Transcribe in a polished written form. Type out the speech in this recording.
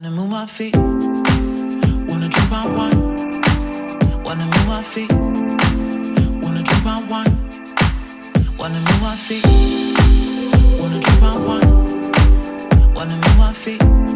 Wanna move my feet, wanna drink my wine. Wanna move my feet, wanna drink my wine. Wanna move my feet, wanna drink my wine. Wanna move my feet.